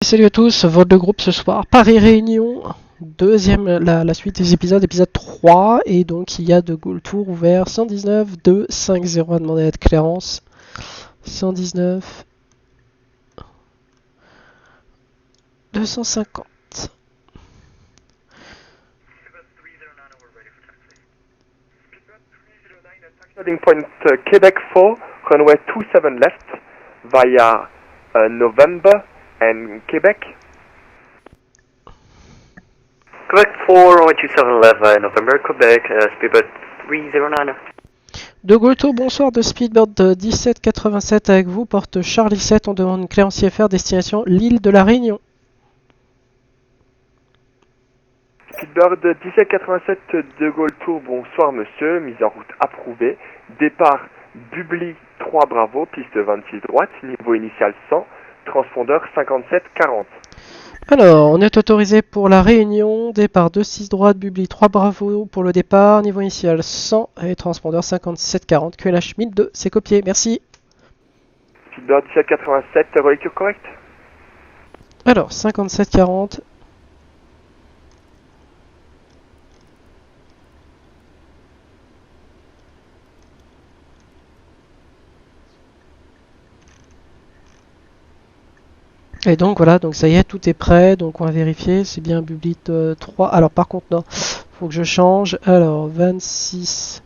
Salut à tous, vote de groupe ce soir, Paris Réunion, deuxième, la suite des épisodes, épisode 3, et donc il y a de Goal Tour ouvert, 119, 2, 5, 0 à demander à être Clérance, 119, 250. Starting point Quebec 4, runway 27 left via November and Quebec. Quebec 4, runway 27 left via November, Quebec, speedbird 309. De Goal Tour, bonsoir, de Speedbird 1787 avec vous, porte Charlie 7, on demande une Clérance IFR, destination l'île de la Réunion. Speedbird 1787 de Goal Tour, bonsoir monsieur, mise en route approuvée. Départ Bubly 3 Bravo, piste 26 droite, niveau initial 100, transpondeur 57-40. Alors, on est autorisé pour la Réunion, départ 2-6 droite, Bubly 3 Bravo pour le départ, niveau initial 100 et transpondeur 5740, QLH 1002, c'est copié, merci. Speedbird 1787, relecture correcte. Alors, 5740. Et donc voilà, donc ça y est, tout est prêt, donc on va vérifier, c'est bien Bubly 3. Alors par contre, non, faut que je change. Alors, 26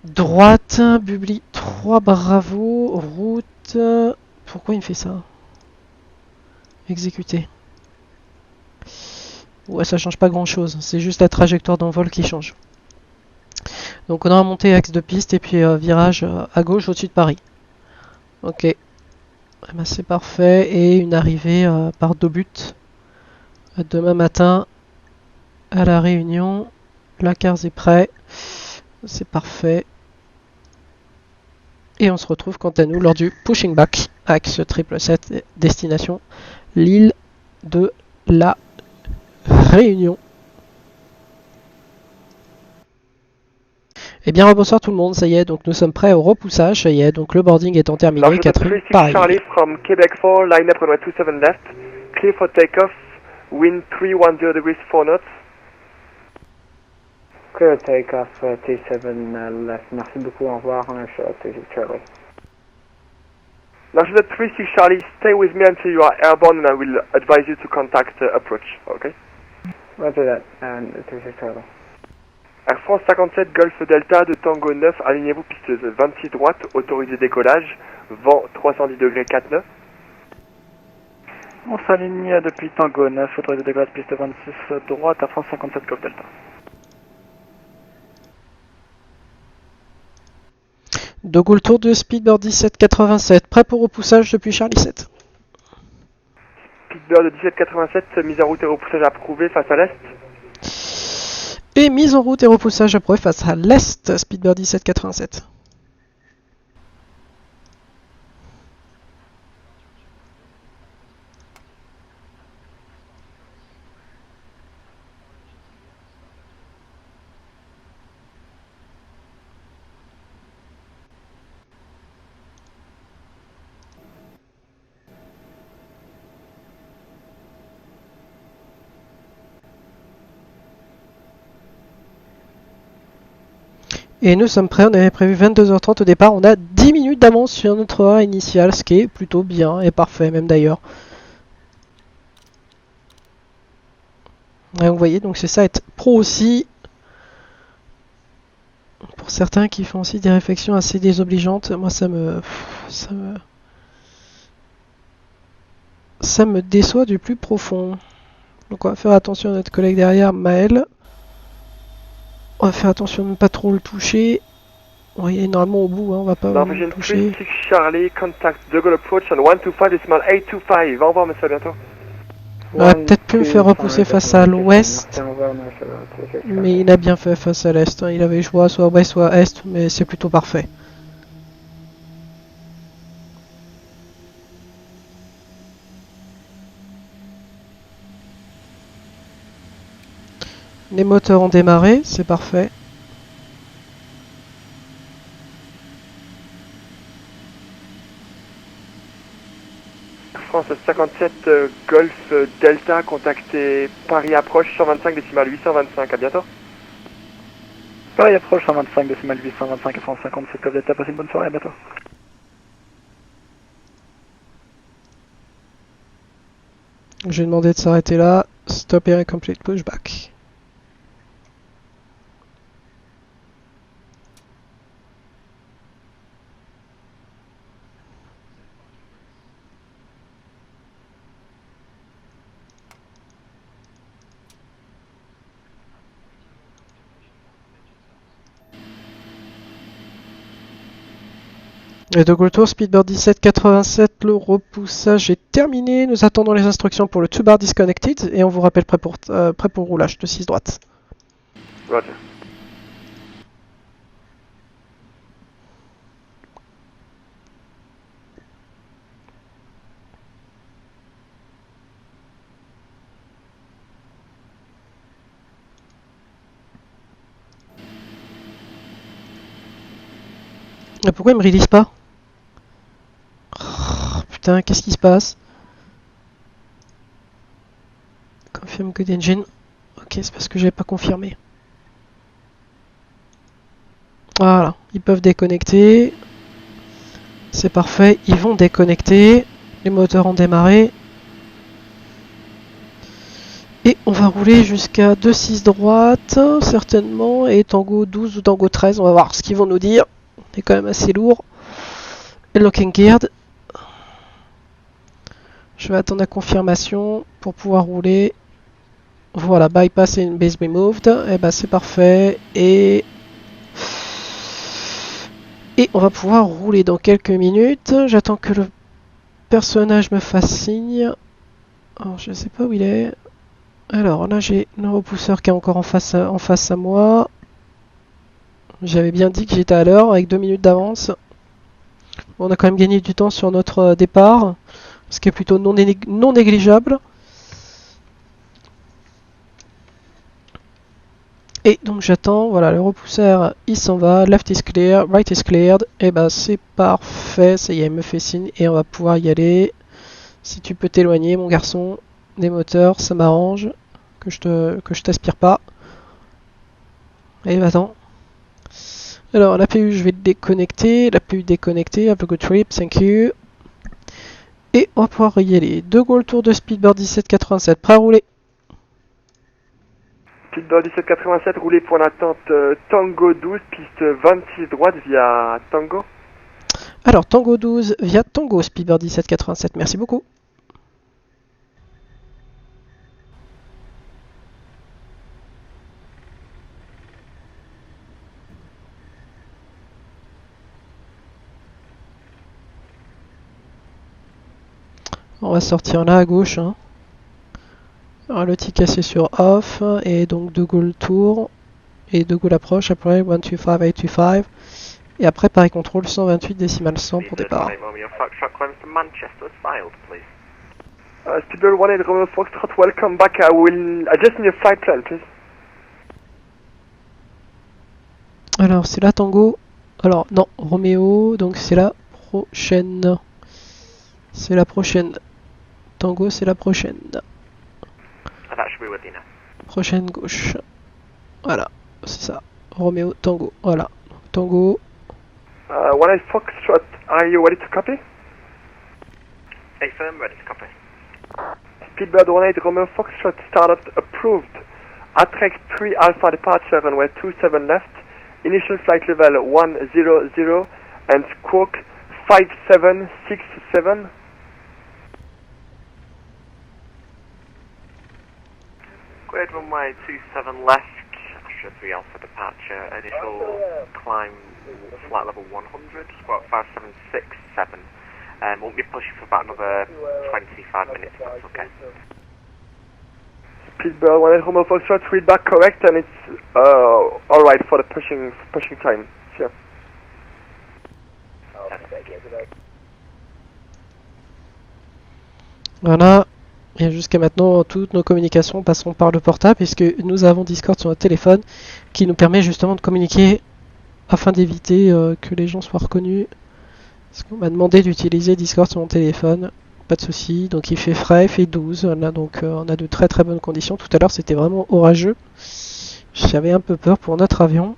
droite, Bubly 3 Bravo, route. Pourquoi il me fait ça? Exécuter. Ouais, ça change pas grand chose, c'est juste la trajectoire d'envol qui change. Donc on a remonté axe de piste et puis virage à gauche au-dessus de Paris. Ok, eh ben, c'est parfait. Et une arrivée par deux buts demain matin à la Réunion. La carte est prêt, c'est parfait. Et on se retrouve quant à nous lors du pushing back axe 777 destination l'île de la Réunion. Eh bien, bonsoir tout le monde, ça y est, donc nous sommes prêts au repoussage, ça y est, donc le boarding étant terminé, Catherine, pareil. Charlie from Quebec 4, line up runway 27 left, clear for takeoff, wind 310 degrees 4 knots. Clear takeoff, T7 left, merci beaucoup, au revoir, on a shot, Charlie. Large 36 Charlie, stay with me until you are airborne and I will advise you to contact approach, okay? Roger that, and 36 Charlie. Air France 57 Golf Delta de Tango 9, alignez-vous pisteuse 26 droite, autorisé décollage, vent 310 degrés 4 nœuds. On s'aligne depuis Tango 9, autorisé décollage piste 26 droite, Air France 57 Golf Delta. De Gaulle Tour de Speedbird 1787, prêt pour repoussage depuis Charlie 7. Speedbird 1787, mise en route et repoussage approuvé face à l'est. Et mise en route et repoussage approuvé face à l'est, Speedbird 1787. Et nous sommes prêts, on avait prévu 22h30 au départ, on a 10 minutes d'avance sur notre heure initiale, ce qui est plutôt bien et parfait même d'ailleurs. Et vous voyez, donc c'est ça être pro aussi. Pour certains qui font aussi des réflexions assez désobligeantes, moi ça me déçoit du plus profond. Donc on va faire attention à notre collègue derrière, Maël. On va faire attention de ne pas trop le toucher. Vous voyez, normalement au bout, hein, on va pas vraiment le toucher. 36 Charlie, contact de Gaulle approach on 125 decimal 825. Au revoir monsieur, à bientôt. On aurait peut-être pu me faire repousser face à l'ouest, mais il a bien fait face à l'est. Hein. Il avait le choix soit ouest soit est, mais c'est plutôt parfait. Les moteurs ont démarré, c'est parfait. France 57 Golf Delta, contactez Paris approche 125 décimales 825, à bientôt. Paris approche 125 décimales 825 à France 57 Golf Delta, passez une bonne soirée, à bientôt. J'ai demandé de s'arrêter là. Stop et complete pushback. Et de Gold Tour, Speedbird 1787, le repoussage est terminé. Nous attendons les instructions pour le 2-bar disconnected et on vous rappelle prêt pour le roulage de 6 droite. Roger. Mais pourquoi ils me release pas? Oh, putain, qu'est-ce qui se passe? Confirm good engine. Ok, c'est parce que j'avais pas confirmé. Voilà, ils peuvent déconnecter. C'est parfait, ils vont déconnecter. Les moteurs ont démarré. Et on va rouler jusqu'à 2-6 droite, certainement. Et Tango 12 ou Tango 13, on va voir ce qu'ils vont nous dire. C'est quand même assez lourd. Et locking geared. Je vais attendre la confirmation pour pouvoir rouler. Voilà, bypass and base removed. Et ben c'est parfait. Et on va pouvoir rouler dans quelques minutes. J'attends que le personnage me fasse signe. Alors je sais pas où il est. Alors là j'ai le repousseur qui est encore en face à moi. J'avais bien dit que j'étais à l'heure avec 2 minutes d'avance. On a quand même gagné du temps sur notre départ, ce qui est plutôt non négligeable. Et donc j'attends, voilà, le repousseur il s'en va, left is clear, right is cleared, et ben c'est parfait, ça y est, il me fait signe et on va pouvoir y aller. Si tu peux t'éloigner mon garçon des moteurs, ça m'arrange, que je t'aspire pas. Et va-t'en. Alors la PU je vais le déconnecter, la PU déconnectée, have a good trip, thank you. Et on va pouvoir y aller. 2 goal tour de Speedbird 1787, prêt à rouler. Speedbird 1787, roulez pour l'attente Tango 12, piste 26 droite via Tango. Alors Tango 12 via Tango, Speedbird 1787, merci beaucoup. On va sortir là à gauche. Hein. Alors, le ticket c'est sur off et donc 2 goal tour et 2 goal approche après 125 825 et après pareil contrôle 128 décimales 100 pour départ. Speedbird 18 Romeo Foxtrot, welcome back. I will adjust your flight plan, please. Alors c'est la Tango. Alors non, Roméo, donc c'est la prochaine. C'est la prochaine. Tango, c'est la prochaine. Prochaine gauche. Voilà, c'est ça. Roméo, Tango. Voilà. Tango. 18 Foxtrot, are you ready to copy? Affirm, ready to copy. Speedbird 18 Romeo Foxtrot, startup approved. Atrex 3 Alpha departure runway 27 left. Initial flight level 100 and squawk 5767. Grade runway 27 left, Astra 3 Alpha departure, initial climb flight level 100, squawk 5767. Won't be pushing for about another 25 minutes, if that's okay. Speedbird 18 Romeo Foxtrot, feedback correct, and it's alright for the pushing time. Sure. Voilà. Et jusqu'à maintenant, toutes nos communications passeront par le portable puisque nous avons Discord sur notre téléphone qui nous permet justement de communiquer afin d'éviter que les gens soient reconnus. Parce qu'on m'a demandé d'utiliser Discord sur mon téléphone pas de souci. Donc il fait frais, il fait 12. Là, donc on a de très très bonnes conditions. Tout à l'heure c'était vraiment orageux. J'avais un peu peur pour notre avion.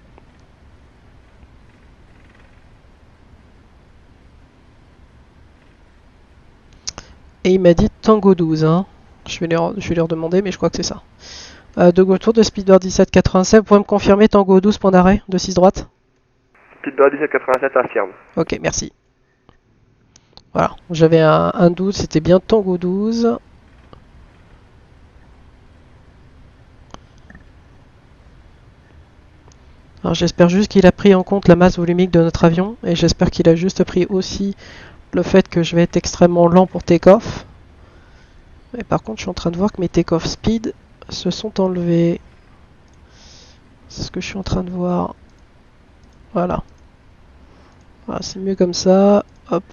Et il m'a dit Tango 12. Hein. Je vais leur demander, mais je crois que c'est ça. De Gaulle Tour de Speedbird 1787. Vous pouvez me confirmer Tango 12, point d'arrêt, de 6 droite? Speedbird 1787 affirme. Ok, merci. Voilà, j'avais un doute, c'était bien Tango 12. Alors j'espère juste qu'il a pris en compte la masse volumique de notre avion, et j'espère qu'il a juste pris aussi le fait que je vais être extrêmement lent pour take-off. Et par contre, je suis en train de voir que mes take-off speed se sont enlevés. C'est ce que je suis en train de voir. Voilà. Voilà, c'est mieux comme ça. Hop.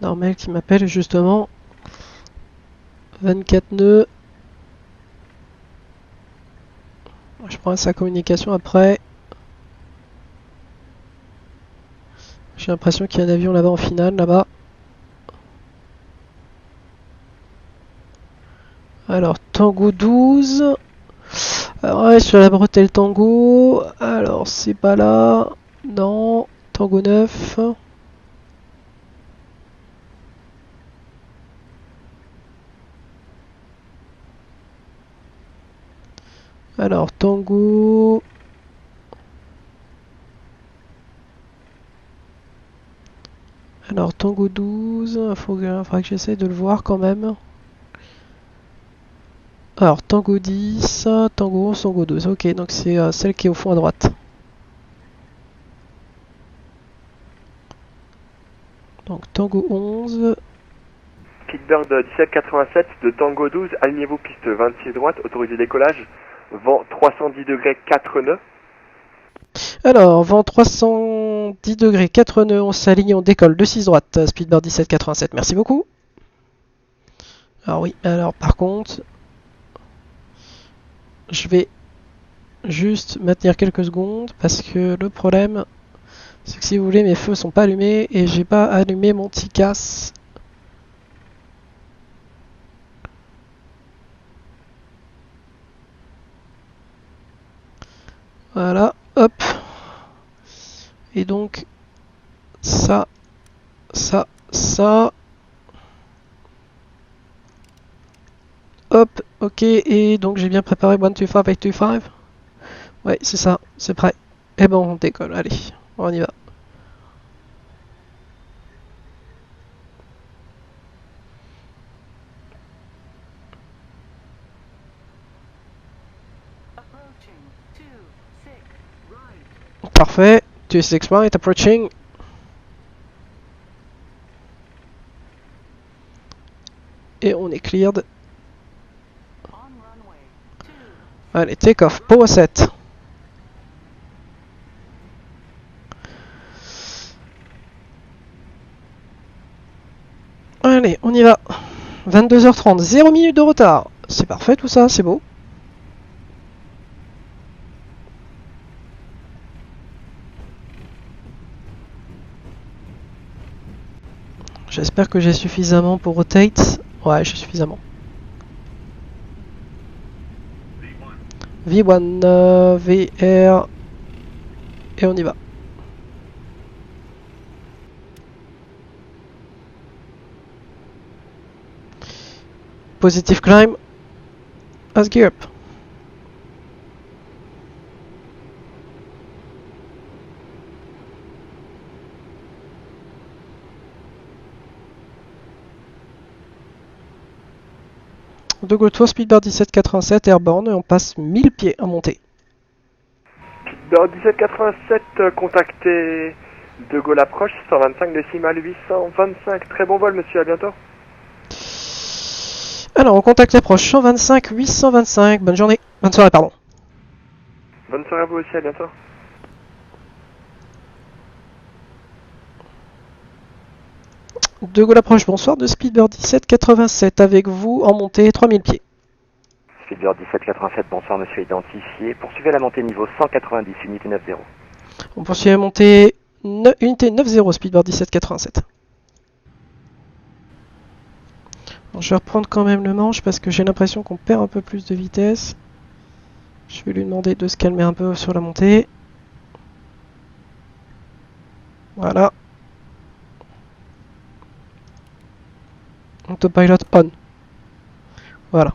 Normal qui m'appelle justement 24 nœuds. Je prends sa communication après. J'ai l'impression qu'il y a un avion là-bas en finale, là-bas. Alors, Tango 12. Alors, ouais, sur la bretelle Tango. Alors, c'est pas là. Non. Tango 9. Alors, Tango. Alors, Tango 12. Faudra que j'essaie de le voir quand même. Alors, Tango 10, Tango 11, Tango 12. Ok, donc c'est celle qui est au fond à droite. Donc, Tango 11. Speedbird 1787 de Tango 12, alignez-vous piste 26 droite, autorisé décollage, vent 310 degrés 4 nœuds. Alors, vent 310 degrés 4 nœuds, on s'aligne, on décolle de 6 droite, Speedbird 1787. Merci beaucoup. Alors oui, alors par contre, je vais juste maintenir quelques secondes parce que le problème, c'est que si vous voulez, mes feux sont pas allumés et j'ai pas allumé mon TCAS. Voilà, hop. Et donc, ça. Hop, ok, et donc j'ai bien préparé 125, 825. Ouais, c'est ça, c'est prêt. Et ben on décolle, allez, on y va. Parfait, 26 right, approaching. Et on est cleared. Allez, take off, power set. Allez, on y va. 22h30, 0 minutes de retard. C'est parfait tout ça, c'est beau. J'espère que j'ai suffisamment pour rotate. Ouais, j'ai suffisamment. V1, VR. Et on y va. Positive climb. Let's gear up. De Gaulle Tour, Speedbird 1787, airborne, et on passe 1000 pieds à monter. Speedbird 1787, contactez De Gaulle approche, 125 décimales 825. Très bon vol, monsieur, à bientôt. Alors, on contacte l'approche 125, 825. Bonne journée. Bonne soirée, pardon. Bonne soirée à vous aussi, à bientôt. De Gaulle approche, bonsoir, de Speedbird 1787 avec vous en montée 3000 pieds. Speedbird 1787, bonsoir monsieur identifié. Poursuivez la montée niveau 190, unité 90. On poursuit la montée unité 90, Speedbird 1787. Alors, je vais reprendre quand même le manche parce que j'ai l'impression qu'on perd un peu plus de vitesse. Je vais lui demander de se calmer un peu sur la montée. Voilà. Autopilot on. Voilà.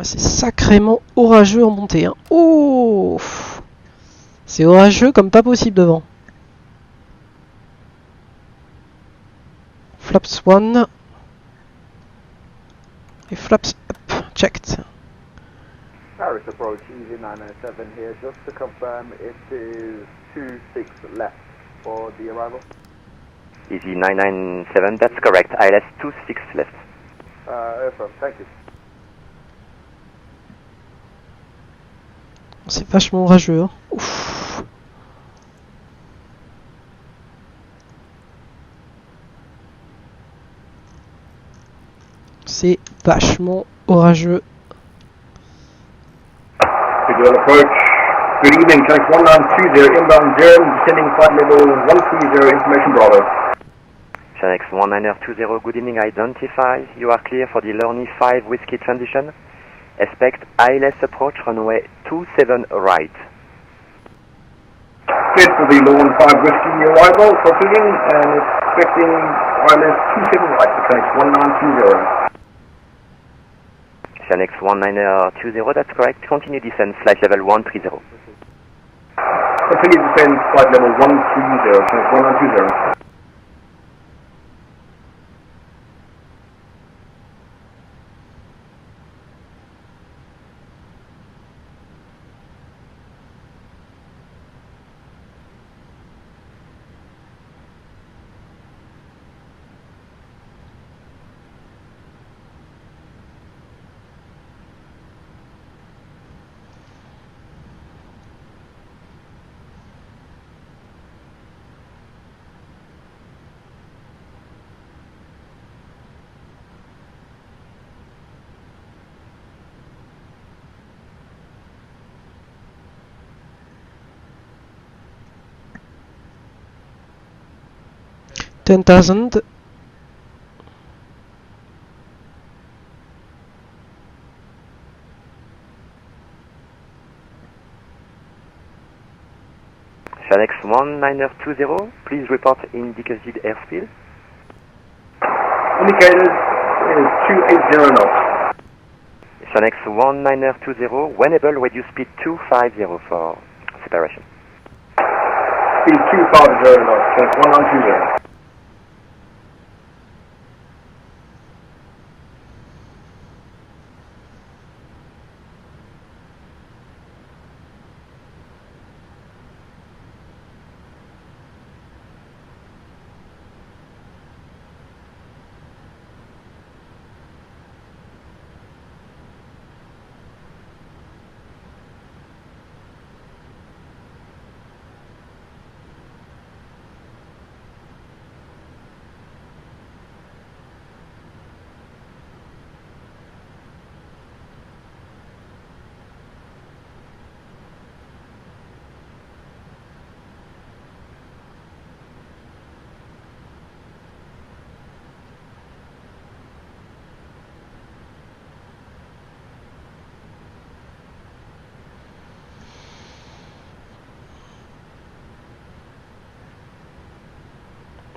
C'est sacrément orageux en montée. Hein. Oh, c'est orageux comme pas possible devant. Flaps 1. Et flaps up. Checked. Paris approach, easy 997 here. Just to confirm, it is 26 left for the arrival. Easy 997, that's correct. ILS 26 left. Affirm, thank you. C'est vachement orageux. Hein. Ouf. C'est vachement orageux. Visual approach. Good evening, Connect 1920, inbound Germ, descending flight level 130, information Bravo. Chanex 1920, good evening, identify. You are clear for the Lorny 5 Whiskey transition. Expect ILS approach runway 27 right. Cleared for the Lawn 5 Whiskey arrival, proceeding and expecting ILS 27 right for Connect 1920. Chanex 1920, that's correct. Continue descent, flight level 130. Continue descent, flight level 130, Connect 1920. $10,000. Chanex 1920, please report indicated airspeed. Indicators is 280 knots. Chanex 1920, when able, reduce speed 250 for separation. Speed 250 knots, Connect 1920.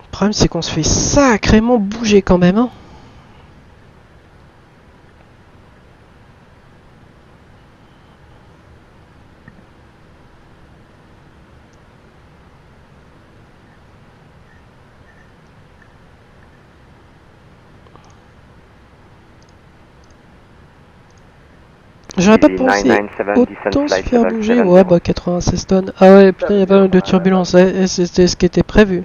Le problème, c'est qu'on se fait sacrément bouger quand même. Hein. J'aurais pas pensé autant se faire bouger. Ouais, bah 96 tonnes. Ah ouais, putain, il y a pas mal de turbulences. C'était ce qui était prévu.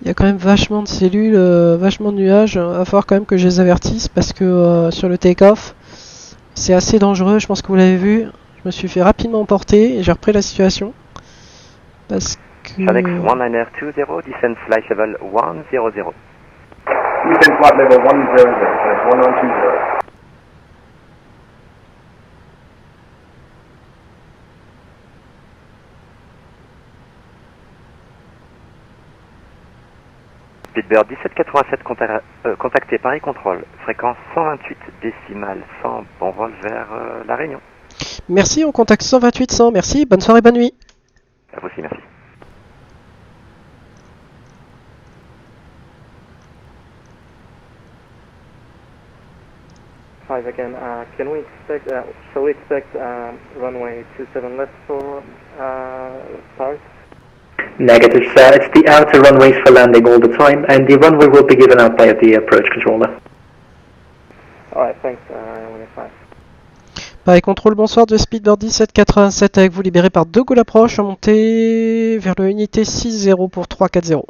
y a quand même vachement de cellules, vachement de nuages. Il va falloir quand même que je les avertisse parce que sur le take-off, c'est assez dangereux. Je pense que vous l'avez vu. Je me suis fait rapidement emporter et j'ai repris la situation. Parce que... Chanex One-Liner 20, descend flight level 100. Descent flight level 100, Chanex 1920. Speedbird 1787 contacté Paris Contrôle, fréquence 128 décimales 100, bon vol vers La Réunion. Merci, on contacte 128 100. Merci, bonne soirée, bonne nuit. À vous aussi, merci. Five again. Can we expect? Shall we expect runway 27 left for Paris? Negative, sir. It's the outer runways for landing all the time, and the runway will be given out by the approach controller. All right, thanks. 115. Paris Contrôle, bonsoir, de Speedbird 1787 avec vous, libéré par 2 Gaulle approche, montée vers le unité 60 pour 340.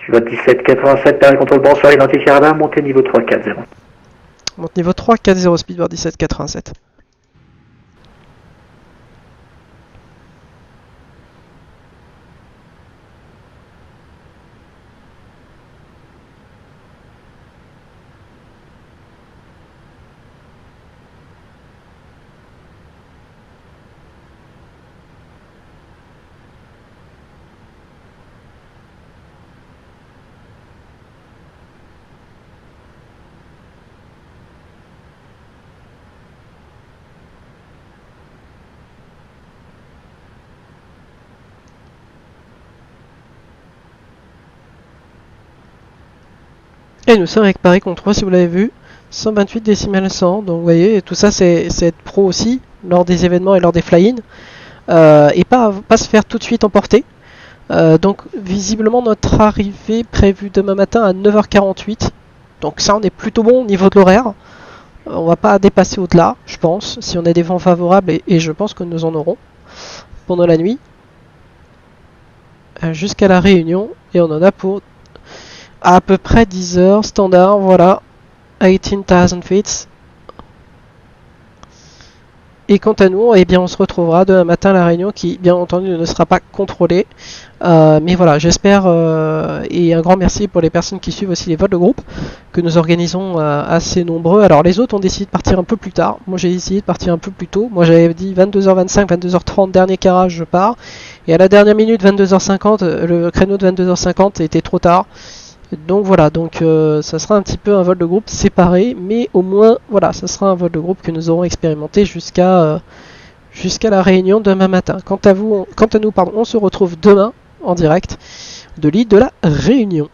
Speedbird 1787, Paris Contrôle, bonsoir, identifié radar, montée niveau 340. Monte niveau 340, Speedbird 1787. Et nous sommes avec Paris Contrôle, si vous l'avez vu, 128 décimales 100. Donc vous voyez, tout ça c'est être pro aussi lors des événements et lors des fly-in. Et pas se faire tout de suite emporter. Donc visiblement notre arrivée prévue demain matin à 9h48. Donc ça on est plutôt bon au niveau de l'horaire. On va pas dépasser au-delà, je pense, si on a des vents favorables et je pense que nous en aurons pendant la nuit. Jusqu'à la Réunion et on en a pour à peu près 10 heures standard, voilà, 18,000 feet. Et quant à nous, eh bien, on se retrouvera demain matin à la Réunion qui, bien entendu, ne sera pas contrôlée. Mais voilà, j'espère, et un grand merci pour les personnes qui suivent aussi les vols de groupe, que nous organisons assez nombreux. Alors les autres ont décidé de partir un peu plus tard. Moi j'ai décidé de partir un peu plus tôt. Moi j'avais dit 22h25, 22h30, dernier carrage, je pars. Et à la dernière minute, 22h50, le créneau de 22h50 était trop tard. Donc voilà, ça sera un petit peu un vol de groupe séparé, mais au moins voilà, ça sera un vol de groupe que nous aurons expérimenté jusqu'à la Réunion demain matin. Quant à nous, on se retrouve demain en direct de l'île de la Réunion.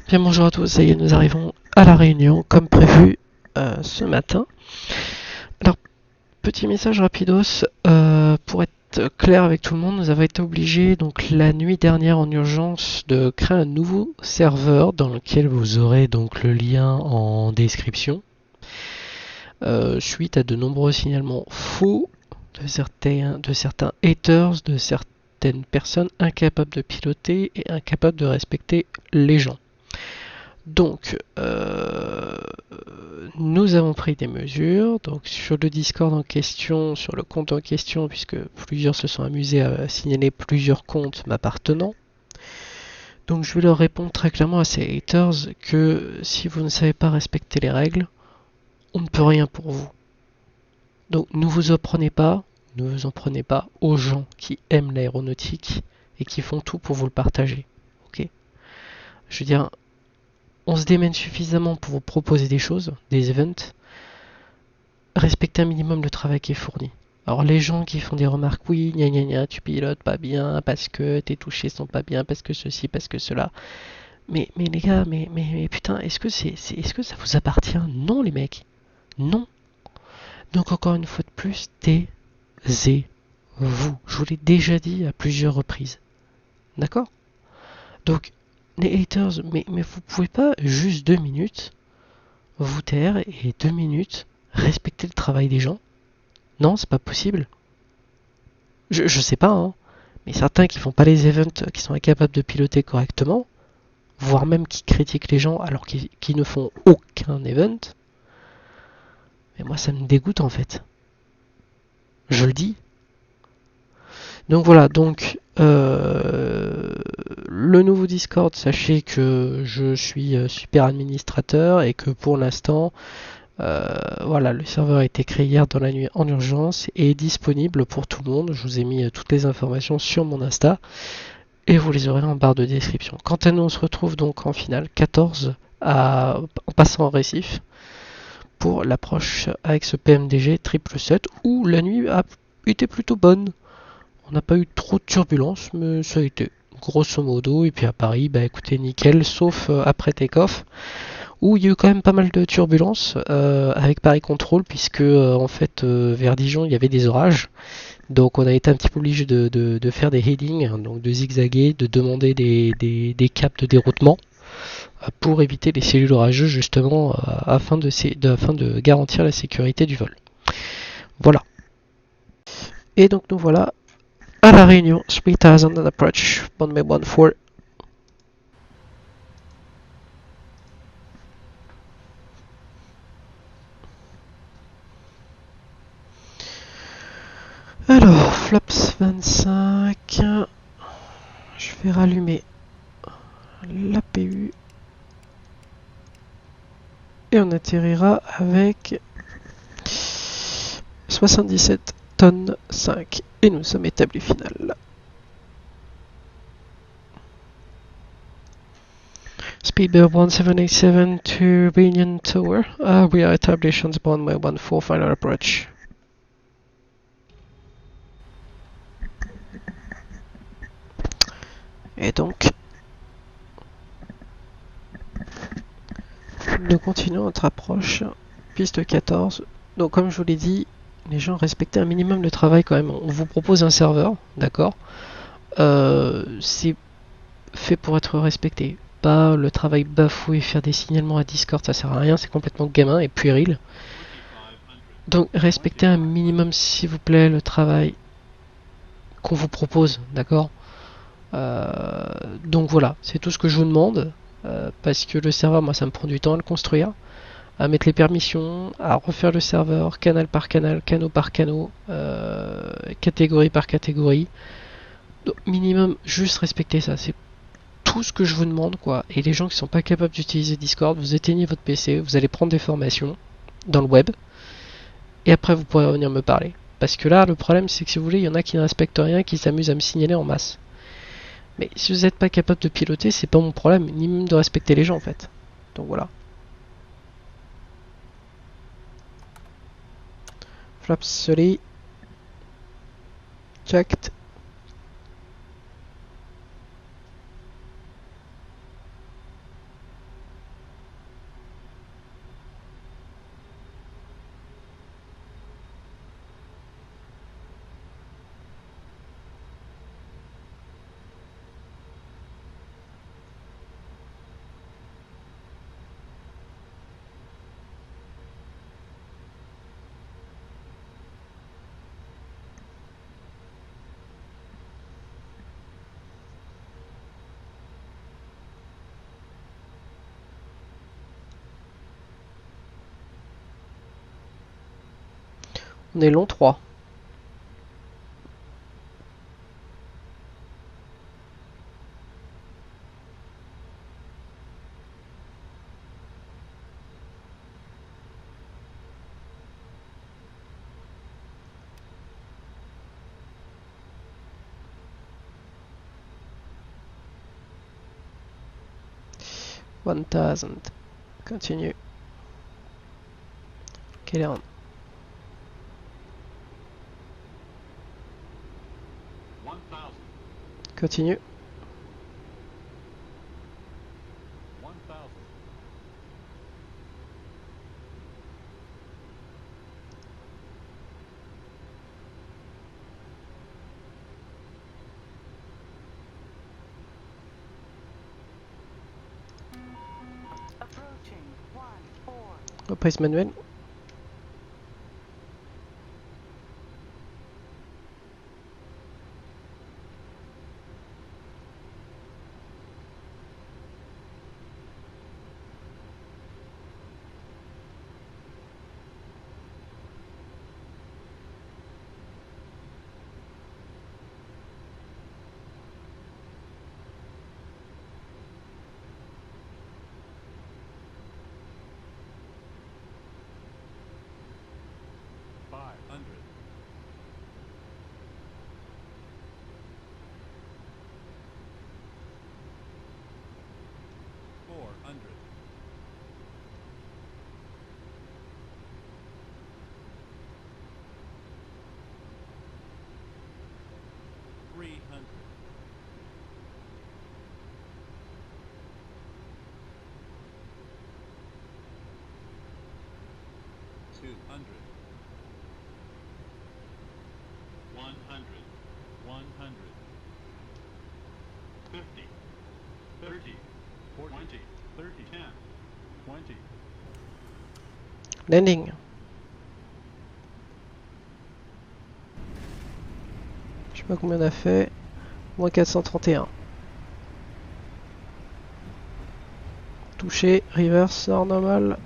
Bien, bonjour à tous, ça y est, nous arrivons à la Réunion comme prévu ce matin. Alors, petit message rapidos, pour être clair avec tout le monde, nous avons été obligés donc la nuit dernière en urgence de créer un nouveau serveur dans lequel vous aurez donc le lien en description suite à de nombreux signalements faux de certains haters, de certaines personnes incapables de piloter et incapables de respecter les gens. Donc, nous avons pris des mesures, donc sur le Discord en question, sur le compte en question, puisque plusieurs se sont amusés à signaler plusieurs comptes m'appartenant. Donc je vais leur répondre très clairement à ces haters que si vous ne savez pas respecter les règles, on ne peut rien pour vous. Donc ne vous en prenez pas aux gens qui aiment l'aéronautique et qui font tout pour vous le partager. Ok ? Je veux dire, on se démène suffisamment pour vous proposer des choses, des events. Respectez un minimum le travail qui est fourni. Alors les gens qui font des remarques, oui, gna gna gna, tu pilotes pas bien, parce que tes touchés sont pas bien, parce que ceci, parce que cela. Mais les gars, mais putain, est-ce que ça vous appartient? Non les mecs. Non. Donc encore une fois de plus, taisez-vous. Je vous l'ai déjà dit à plusieurs reprises. D'accord? Donc, les haters, mais vous pouvez pas juste 2 minutes vous taire et 2 minutes respecter le travail des gens? Non, c'est pas possible. Je sais pas, hein, mais certains qui font pas les events, qui sont incapables de piloter correctement, voire même qui critiquent les gens alors qu'ils ne font aucun event. Mais moi ça me dégoûte en fait. Je le dis. Donc voilà, donc le nouveau Discord, sachez que je suis super administrateur et que pour l'instant, voilà, le serveur a été créé hier dans la nuit en urgence et est disponible pour tout le monde. Je vous ai mis toutes les informations sur mon Insta et vous les aurez en barre de description. Quant à nous, on se retrouve donc en finale 14 en passant en récif pour l'approche avec ce PMDG 777 où la nuit a été plutôt bonne. On n'a pas eu trop de turbulences, mais ça a été grosso modo. Et puis à Paris, bah écoutez, nickel, sauf après take-off, où il y a eu quand même pas mal de turbulences avec Paris Control, puisque en fait, vers Dijon, il y avait des orages. Donc on a été un petit peu obligé de faire des headings, hein, donc de zigzaguer, de demander des caps de déroutement pour éviter les cellules orageuses, justement, afin de garantir la sécurité du vol. Voilà. Et donc nous voilà à la Réunion, 3000 and approach, runway 14. Alors, flaps 25, je vais rallumer l'APU et on atterrira avec 77 tonnes 5 et nous sommes établis final. Speedbird 1787 to Reunion Tower. We are established on the runway 14, final approach. Et donc, nous continuons notre approche, piste 14. Donc comme je vous l'ai dit, les gens respectaient un minimum de travail quand même. On vous propose un serveur, d'accord, c'est fait pour être respecté. Pas le travail bafoué, faire des signalements à Discord, ça sert à rien, c'est complètement gamin et puéril. Donc respectez un minimum s'il vous plaît le travail qu'on vous propose, d'accord. Donc voilà, c'est tout ce que je vous demande, parce que le serveur, moi ça me prend du temps à le construire, à mettre les permissions, à refaire le serveur, canal par canal, canot par canot, catégorie par catégorie. Donc minimum, juste respectez ça, c'est tout ce que je vous demande, quoi. Et les gens qui sont pas capables d'utiliser Discord, vous éteignez votre PC, vous allez prendre des formations dans le web, et après vous pourrez revenir me parler. Parce que là, le problème c'est que si vous voulez, il y en a qui ne respectent rien, qui s'amusent à me signaler en masse. Mais si vous n'êtes pas capable de piloter, c'est pas mon problème, ni même de respecter les gens en fait. Donc voilà. Flaps 30. Checked. On est long 3. $1,000. Continue. Get on. Continue. Reprise manuelle. Landing. Je sais pas combien on a fait. Moins 431. Touché, reverse, hors normal.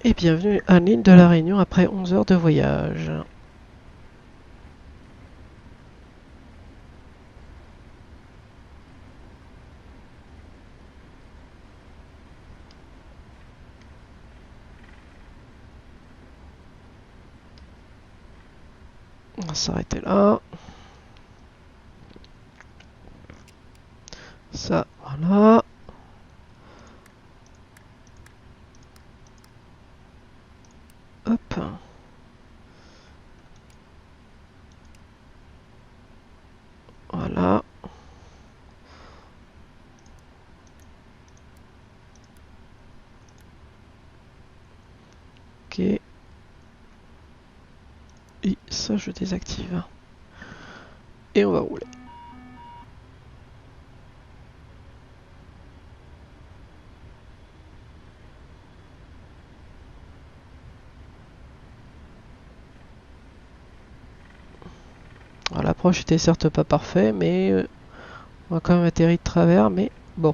Et bienvenue à l'île de la Réunion après 11 heures de voyage. On va s'arrêter là. Ça, voilà. Hop. Voilà. Ok. Et ça, je désactive. Et on va rouler. Alors, l'approche était certes pas parfaite, mais on a quand même atterri de travers, mais bon.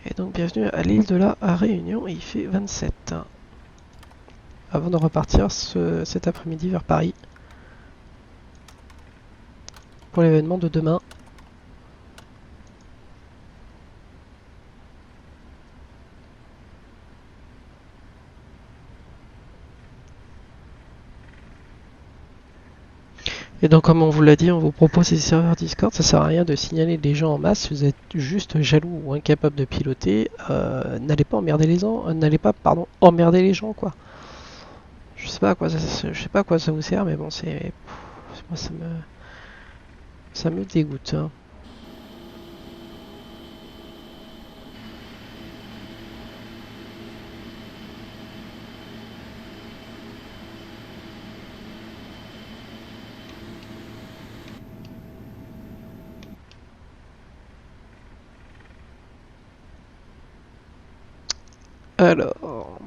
Et donc bienvenue à l'île de la Réunion, et il fait 27. Avant de repartir cet après-midi vers Paris pour l'événement de demain. Et donc comme on vous l'a dit, on vous propose ces serveurs Discord, ça sert à rien de signaler des gens en masse, si vous êtes juste jaloux ou incapable de piloter, n'allez pas emmerder les gens, emmerder les gens quoi. Je sais pas à quoi ça vous sert, mais bon moi ça me dégoûte. Hein. Alors...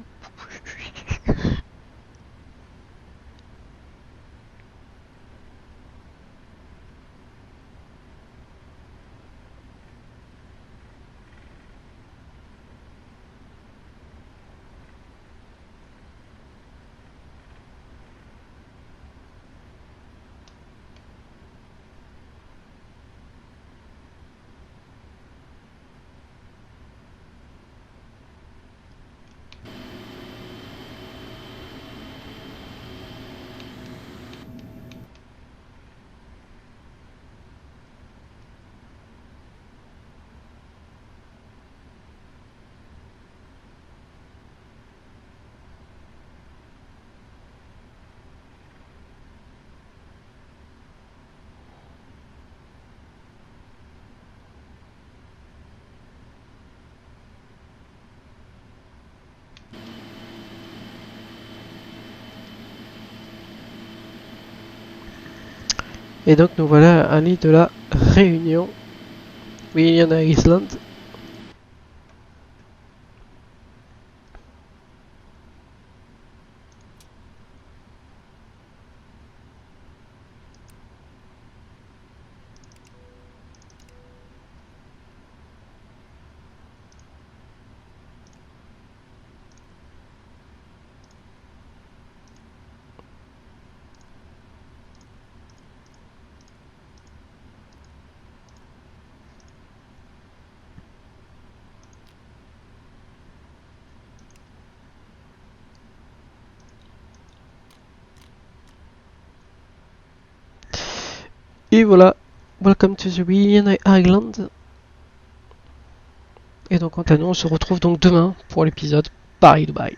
Et donc nous voilà à l'île de la Réunion, William Island. Et voilà, welcome to the William Island. Et donc quant à nous, on se retrouve donc demain pour l'épisode Paris-Dubaï.